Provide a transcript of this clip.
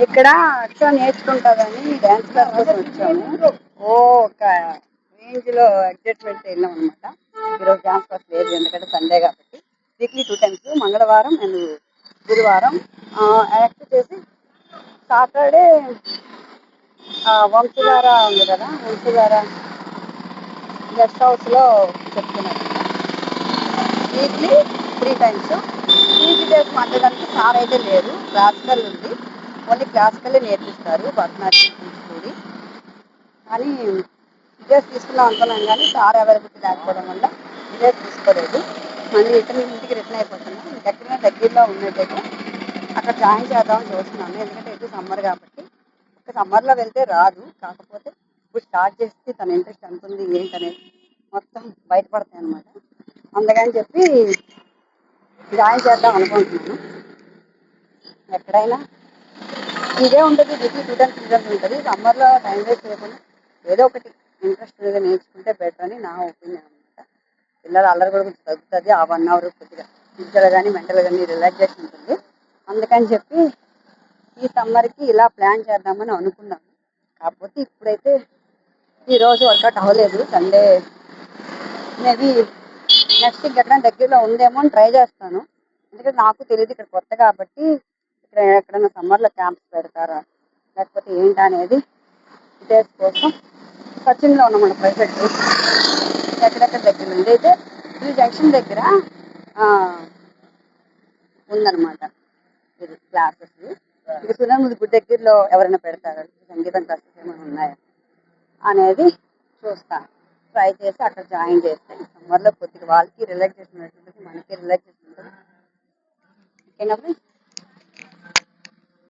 ఇక్కడ అట్లా నేర్చుకుంటారని dance class కోసం వచ్చాము. ఒక రేంజ్ లో అడ్జస్ట్మెంట్ వెళ్ళాం అనమాట. ఈరోజు డ్యాన్స్ క్లాస్ లేదు, ఎందుకంటే సండే కాబట్టి. వీక్లీ 2 times, మంగళవారం అండ్ గురువారం యాక్ట్ చేసి, సాటర్డే వంశధార ఉంది కదా, వంశధార గెస్ట్ హౌస్ లో చెప్తున్నారు. Weekly 3 times. పీజీ డేస్ మాట్లాడడానికి సార్ అయితే లేరు, క్లాసికల్ ఉంది, ఓన్లీ క్లాసికల్ నేర్పిస్తారు, భరతనాట్యం కూచిపూడి. కానీ డేస్ తీసుకుందాం అనుకున్నాం, కానీ సార్ అవైలబిలిటీ లేకపోవడం వల్ల డేస్ తీసుకోలేదు. మళ్ళీ ఇంటికి రిటర్న్ అయిపోతున్నాం. ఎక్కడైనా దగ్గరలో ఉన్నట్టయితే అక్కడ జాయిన్ చేద్దామని చూస్తున్నాను, ఎందుకంటే ఇది సమ్మర్ కాబట్టి. ఒక సమ్మర్లో వెళ్తే రాదు, కాకపోతే ఇప్పుడు స్టార్ట్ చేస్తే తన ఇంట్రెస్ట్ ఎంత ఉంది ఏంటనేది మొత్తం బయటపడతాయి అన్నమాట. అందుకని చెప్పి జాయిన్ చేద్దాం అనుకుంటున్నాను. ఎక్కడైనా ఇదే ఉంటుంది, వీక్లీ 2 times రిజల్ట్ ఉంటుంది. సమ్మర్లో టైం వేస్ట్ చేయకుండా ఏదో ఒకటి ఇంట్రెస్ట్ నేర్చుకుంటే బెటర్ అని నా ఒపీనియన్ అనమాట. పిల్లలు అల్లరి కూడా కొంచెం తగ్గుతుంది, ఆ 1 hour కొద్దిగా ఫిజికల్ కానీ మెంటల్ కానీ రిలాక్సేషన్ ఉంటుంది. అందుకని చెప్పి ఈ సమ్మర్కి ఇలా ప్లాన్ చేద్దామని అనుకున్నాను. కాకపోతే ఇప్పుడైతే ఈరోజు వర్కౌట్ అవ్వలేదు. సండే మేబీ నెక్స్ట్ ఇంకెక్కడ దగ్గరలో ఉందేమో అని ట్రై చేస్తాను, ఎందుకంటే నాకు తెలియదు, ఇక్కడ కొత్త కాబట్టి. ఇక్కడ ఎక్కడైనా సమ్మర్లో క్యాంప్స్ పెడతారా లేకపోతే ఏంటా అనేది డేస్ కోసం సచిన్లో ఉన్నాం ప్రైవేట్. ఎక్కడెక్కడ దగ్గర ఉంది అయితే ఈ జంక్షన్ దగ్గర ఉందన్నమాట ఇది క్లాసెస్. ఇది సునముది గుడి దగ్గరలో ఎవరైనా పెడతారా, సంగీతం క్లాసెస్ ఏమైనా ఉన్నాయా అనేది చూస్తాను. ట్రై చేసి అక్కడ జాయిన్ చేస్తే సమ్మర్లో కొద్దిగా వాళ్ళకి రిలాక్సేషన్ ఉంటుంది, మనకి రిలాక్సేషన్ ఉంటుంది. ఓకేనా?